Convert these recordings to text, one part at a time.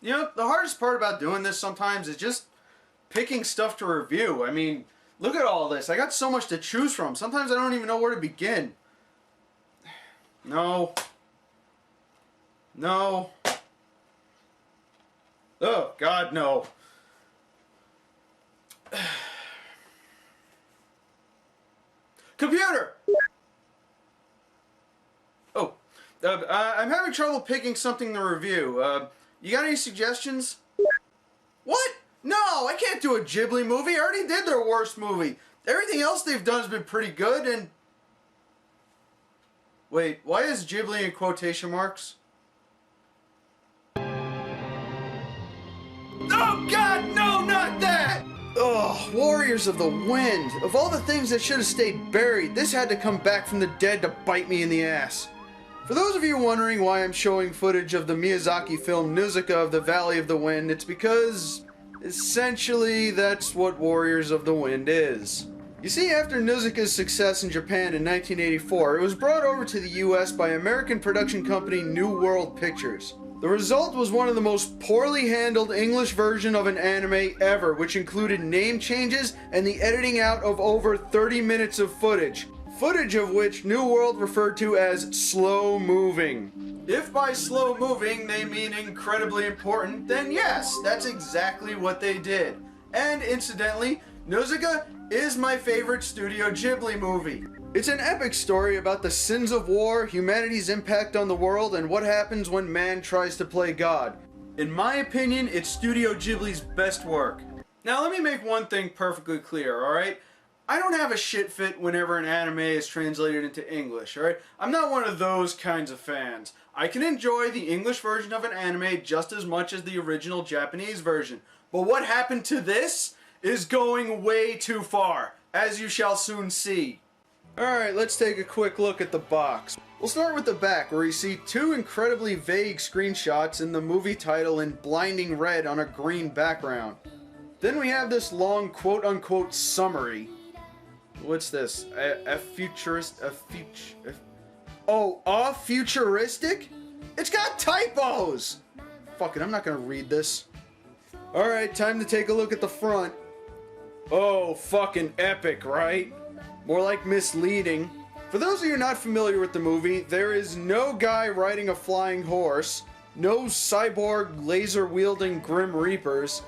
You know, the hardest part about doing this sometimes is just picking stuff to review. I mean, look at all this. I got so much to choose from. Sometimes I don't even know where to begin. No. No. Oh, God, no. Computer! Oh. I'm having trouble picking something to review. You got any suggestions? What? No, I can't do a Ghibli movie. I already did their worst movie. Everything else they've done has been pretty good, and... Wait, why is Ghibli in quotation marks? Oh God, no, not that! Ugh, Warriors of the Wind. Of all the things that should have stayed buried, this had to come back from the dead to bite me in the ass. For those of you wondering why I'm showing footage of the Miyazaki film Nausicaa of the Valley of the Wind, it's because, essentially, that's what Warriors of the Wind is. You see, after Nausicaa's success in Japan in 1984, it was brought over to the US by American production company New World Pictures. The result was one of the most poorly handled English version of an anime ever, which included name changes and the editing out of over 30 minutes of footage. Footage of which New World referred to as slow moving. If by slow moving they mean incredibly important, then yes, that's exactly what they did. And incidentally, Nausicaa is my favorite Studio Ghibli movie. It's an epic story about the sins of war, humanity's impact on the world, and what happens when man tries to play God. In my opinion, it's Studio Ghibli's best work. Now let me make one thing perfectly clear, alright? I don't have a shit fit whenever an anime is translated into English, alright? I'm not one of those kinds of fans. I can enjoy the English version of an anime just as much as the original Japanese version. But what happened to this is going way too far, as you shall soon see. Alright, let's take a quick look at the box. We'll start with the back, where you see two incredibly vague screenshots in the movie title in blinding red on a green background. Then we have this long quote-unquote summary. What's this? A futuristic? It's got typos! Fuck it, I'm not gonna read this. Alright, time to take a look at the front. Oh, fucking epic, right? More like misleading. For those of you not familiar with the movie, there is no guy riding a flying horse, no cyborg laser-wielding Grim Reapers.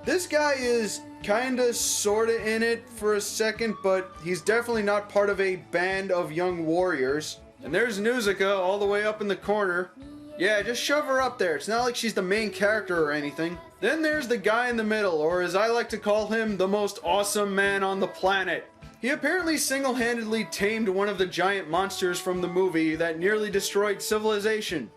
This guy is kinda sorta in it for a second, but he's definitely not part of a band of young warriors. And there's Nausicaa all the way up in the corner. Yeah, just shove her up there. It's not like she's the main character or anything. Then there's the guy in the middle, or as I like to call him, the most awesome man on the planet. He apparently single-handedly tamed one of the giant monsters from the movie that nearly destroyed civilization.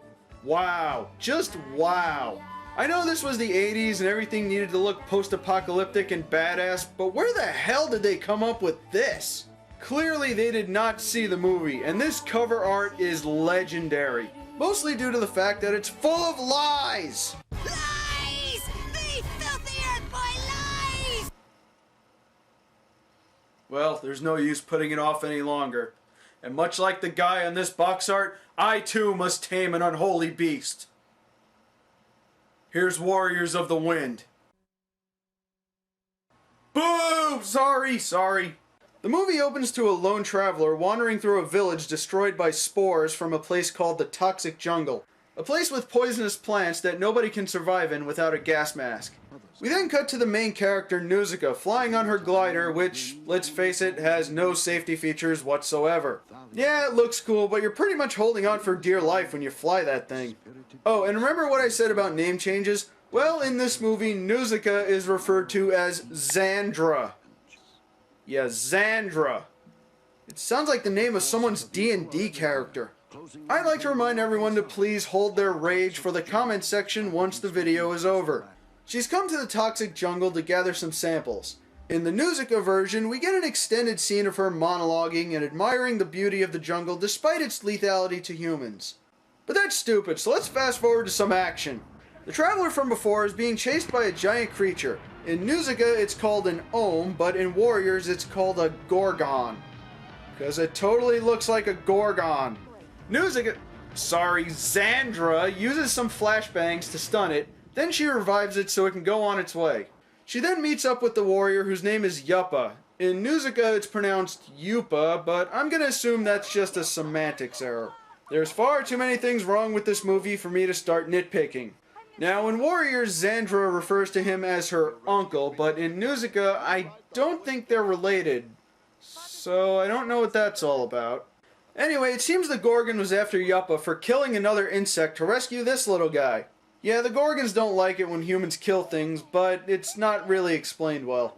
Wow. Just wow. I know this was the 80s and everything needed to look post-apocalyptic and badass, but where the hell did they come up with this? Clearly they did not see the movie, and this cover art is legendary. Mostly due to the fact that it's full of lies! Lies! They filthy earth boy lies! Well, there's no use putting it off any longer. And much like the guy on this box art, I too must tame an unholy beast. Here's Warriors of the Wind. Boo! Sorry. The movie opens to a lone traveler wandering through a village destroyed by spores from a place called the Toxic Jungle. A place with poisonous plants that nobody can survive in without a gas mask. We then cut to the main character, Nausicaa, flying on her glider, which, let's face it, has no safety features whatsoever. Yeah, it looks cool, but you're pretty much holding on for dear life when you fly that thing. Oh, and remember what I said about name changes? Well, in this movie, Nausicaa is referred to as Xandra. Yeah, Xandra. It sounds like the name of someone's D&D character. I'd like to remind everyone to please hold their rage for the comment section once the video is over. She's come to the Toxic Jungle to gather some samples. In the Nausicaa version, we get an extended scene of her monologuing and admiring the beauty of the jungle despite its lethality to humans. But that's stupid, so let's fast forward to some action. The traveler from before is being chased by a giant creature. In Nausicaa, it's called an ohm, but in Warriors, it's called a gorgon. Because it totally looks like a gorgon. Xandra uses some flashbangs to stun it, Then she revives it so it can go on its way. She then meets up with the warrior whose name is Yuppa. In Nuzuka it's pronounced Yupa, but I'm gonna assume that's just a semantics error. There's far too many things wrong with this movie for me to start nitpicking. Now in Warriors, Xandra refers to him as her uncle, but in Nuzuka I don't think they're related. So I don't know what that's all about. Anyway, it seems the Gorgon was after Yuppa for killing another insect to rescue this little guy. Yeah, the Gorgons don't like it when humans kill things, but it's not really explained well.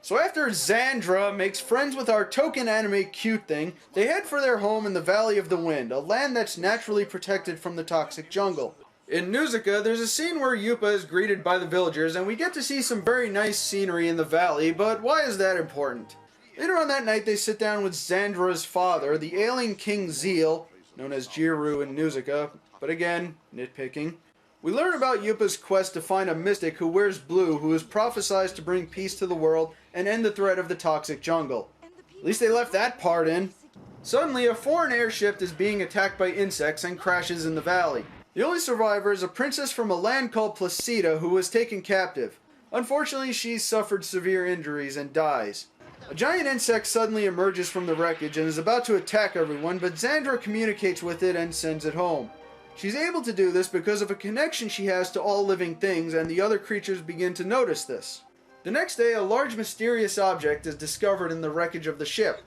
So after Xandra makes friends with our token anime cute thing, they head for their home in the Valley of the Wind, a land that's naturally protected from the toxic jungle. In Nuzuka, there's a scene where Yuppa is greeted by the villagers, and we get to see some very nice scenery in the valley, but why is that important? Later on that night, they sit down with Xandra's father, the ailing King Zeal, known as Jiru in Nuzuka, but again, nitpicking. We learn about Yuppa's quest to find a mystic who wears blue who is prophesied to bring peace to the world and end the threat of the toxic jungle. At least they left that part in. Suddenly, a foreign airship is being attacked by insects and crashes in the valley. The only survivor is a princess from a land called Placida who was taken captive. Unfortunately, she's suffered severe injuries and dies. A giant insect suddenly emerges from the wreckage and is about to attack everyone, but Xandra communicates with it and sends it home. She's able to do this because of a connection she has to all living things, and the other creatures begin to notice this. The next day, a large mysterious object is discovered in the wreckage of the ship.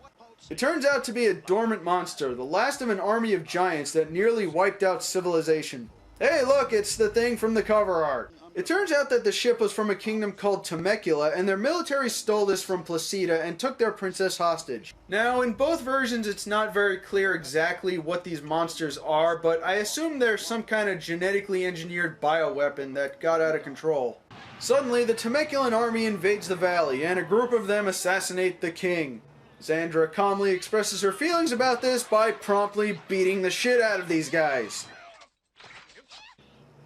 It turns out to be a dormant monster, the last of an army of giants that nearly wiped out civilization. Hey look, it's the thing from the cover art. It turns out that the ship was from a kingdom called Temecula, and their military stole this from Placida and took their princess hostage. Now, in both versions it's not very clear exactly what these monsters are, but I assume they're some kind of genetically engineered bioweapon that got out of control. Suddenly, the Temecula's army invades the valley, and a group of them assassinate the king. Xandra calmly expresses her feelings about this by promptly beating the shit out of these guys.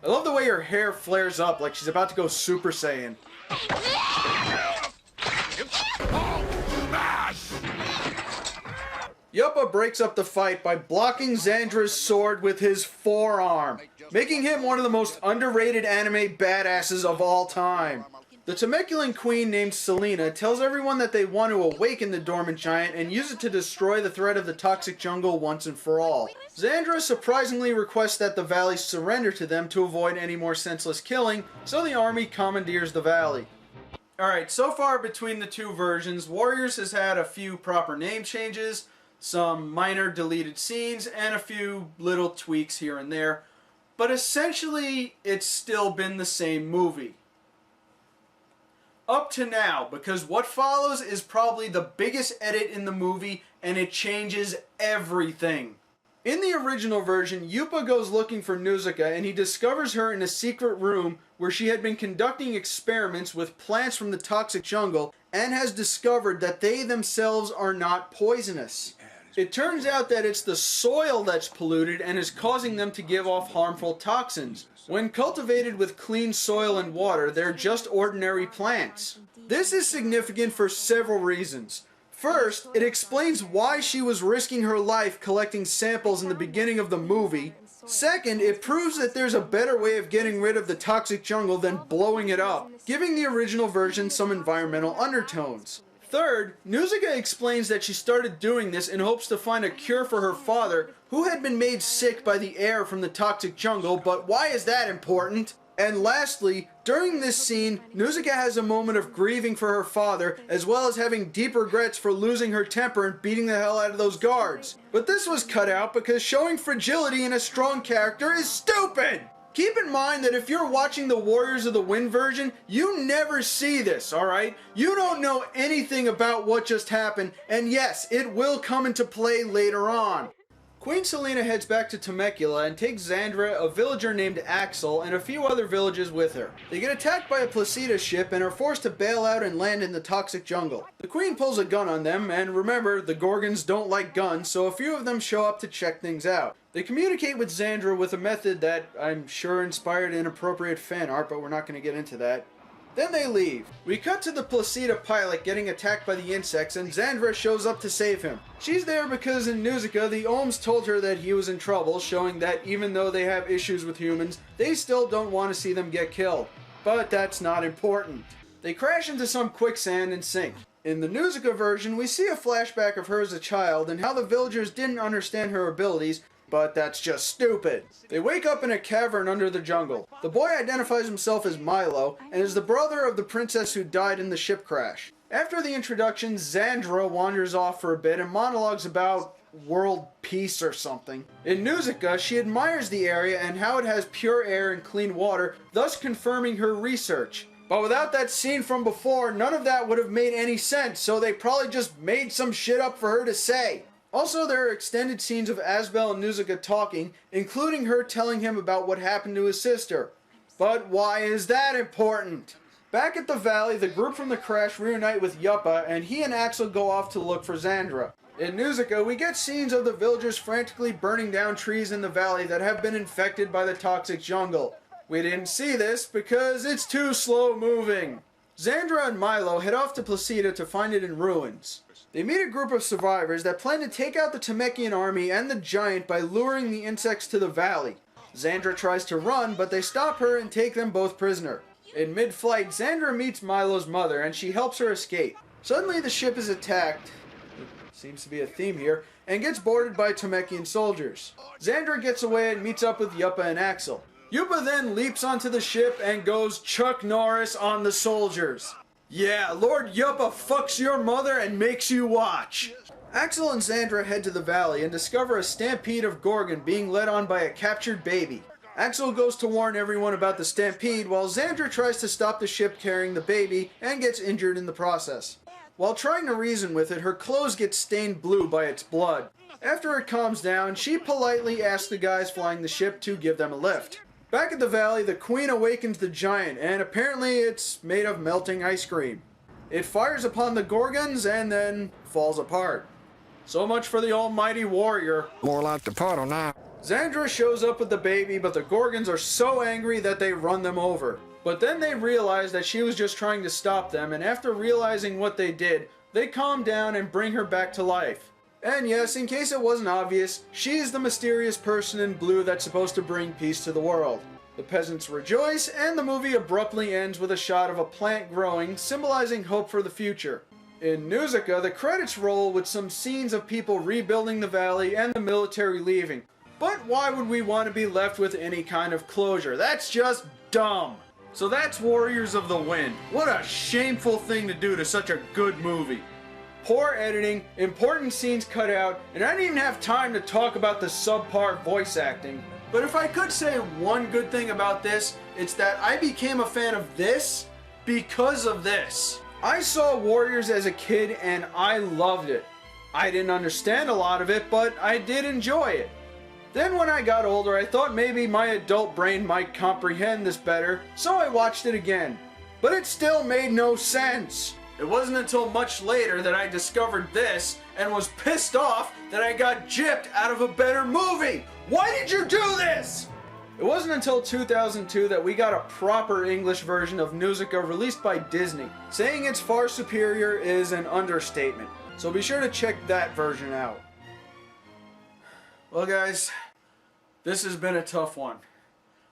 I love the way her hair flares up like she's about to go Super Saiyan. Yuppa breaks up the fight by blocking Xandra's sword with his forearm, making him one of the most underrated anime badasses of all time. The Temecula's queen named Selena tells everyone that they want to awaken the dormant giant and use it to destroy the threat of the toxic jungle once and for all. Xandra surprisingly requests that the valley surrender to them to avoid any more senseless killing, so the army commandeers the valley. Alright, so far between the two versions, Warriors has had a few proper name changes, some minor deleted scenes, and a few little tweaks here and there, but essentially it's still been the same movie. Up to now, because what follows is probably the biggest edit in the movie, and it changes everything. In the original version, Yuppa goes looking for Nuzuka, and he discovers her in a secret room where she had been conducting experiments with plants from the toxic jungle and has discovered that they themselves are not poisonous. It turns out that it's the soil that's polluted and is causing them to give off harmful toxins. When cultivated with clean soil and water, they're just ordinary plants. This is significant for several reasons. First, it explains why she was risking her life collecting samples in the beginning of the movie. Second, it proves that there's a better way of getting rid of the toxic jungle than blowing it up, giving the original version some environmental undertones. Third, Nuzuka explains that she started doing this in hopes to find a cure for her father, who had been made sick by the air from the toxic jungle, but why is that important? And lastly, during this scene, Nuzuka has a moment of grieving for her father, as well as having deep regrets for losing her temper and beating the hell out of those guards. But this was cut out because showing fragility in a strong character is stupid! Keep in mind that if you're watching the Warriors of the Wind version, you never see this, alright? You don't know anything about what just happened, and yes, it will come into play later on. Queen Selena heads back to Temecula and takes Xandra, a villager named Axel, and a few other villages with her. They get attacked by a Placida ship and are forced to bail out and land in the toxic jungle. The queen pulls a gun on them, and remember, the Gorgons don't like guns, so a few of them show up to check things out. They communicate with Xandra with a method that I'm sure inspired inappropriate fan art, but we're not going to get into that. Then they leave. We cut to the Placida pilot getting attacked by the insects, and Xandra shows up to save him. She's there because in Nausicaa, the Ohms told her that he was in trouble, showing that even though they have issues with humans, they still don't want to see them get killed. But that's not important. They crash into some quicksand and sink. In the Nausicaa version, we see a flashback of her as a child and how the villagers didn't understand her abilities, but that's just stupid. They wake up in a cavern under the jungle. The boy identifies himself as Milo and is the brother of the princess who died in the ship crash. After the introduction, Xandra wanders off for a bit and monologues about world peace or something. In Nausicaa, she admires the area and how it has pure air and clean water, thus confirming her research. But without that scene from before, none of that would have made any sense, so they probably just made some shit up for her to say. Also, there are extended scenes of Asbel and Nausicaa talking, including her telling him about what happened to his sister. But why is that important? Back at the valley, the group from the crash reunite with Yuppa, and he and Axel go off to look for Xandra. In Nausicaa, we get scenes of the villagers frantically burning down trees in the valley that have been infected by the toxic jungle. We didn't see this because it's too slow moving. Xandra and Milo head off to Placida to find it in ruins. They meet a group of survivors that plan to take out the Temekian army and the giant by luring the insects to the valley. Xandra tries to run, but they stop her and take them both prisoner. In mid-flight, Xandra meets Milo's mother and she helps her escape. Suddenly the ship is attacked, seems to be a theme here, and gets boarded by Temekian soldiers. Xandra gets away and meets up with Yuppa and Axel. Yuppa then leaps onto the ship and goes Chuck Norris on the soldiers. Yeah, Lord Yuppa fucks your mother and makes you watch. Axel and Xandra head to the valley and discover a stampede of Gorgon being led on by a captured baby. Axel goes to warn everyone about the stampede while Xandra tries to stop the ship carrying the baby and gets injured in the process. While trying to reason with it, her clothes get stained blue by its blood. After it calms down, she politely asks the guys flying the ship to give them a lift. Back at the valley, the queen awakens the giant, and apparently it's made of melting ice cream. It fires upon the Gorgons and then falls apart. So much for the almighty warrior. More like the puddle now. Xandra shows up with the baby, but the Gorgons are so angry that they run them over. But then they realize that she was just trying to stop them, and after realizing what they did, they calm down and bring her back to life. And yes, in case it wasn't obvious, she's the mysterious person in blue that's supposed to bring peace to the world. The peasants rejoice, and the movie abruptly ends with a shot of a plant growing, symbolizing hope for the future. In Nausicaa, the credits roll with some scenes of people rebuilding the valley and the military leaving. But why would we want to be left with any kind of closure? That's just dumb. So that's Warriors of the Wind. What a shameful thing to do to such a good movie. Poor editing, important scenes cut out, and I didn't even have time to talk about the subpar voice acting. But if I could say one good thing about this, it's that I became a fan of this because of this. I saw Warriors as a kid and I loved it. I didn't understand a lot of it, but I did enjoy it. Then when I got older, I thought maybe my adult brain might comprehend this better, so I watched it again. But it still made no sense. It wasn't until much later that I discovered this and was pissed off that I got gypped out of a better movie. Why did you do this? It wasn't until 2002 that we got a proper English version of Nausicaa released by Disney. Saying it's far superior is an understatement, so be sure to check that version out. Well guys, this has been a tough one.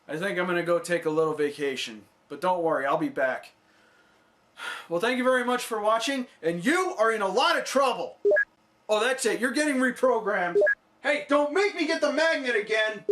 I think I'm gonna go take a little vacation, but don't worry, I'll be back. Well, thank you very much for watching, and you are in a lot of trouble. Oh, that's it. You're getting reprogrammed. Hey, don't make me get the magnet again.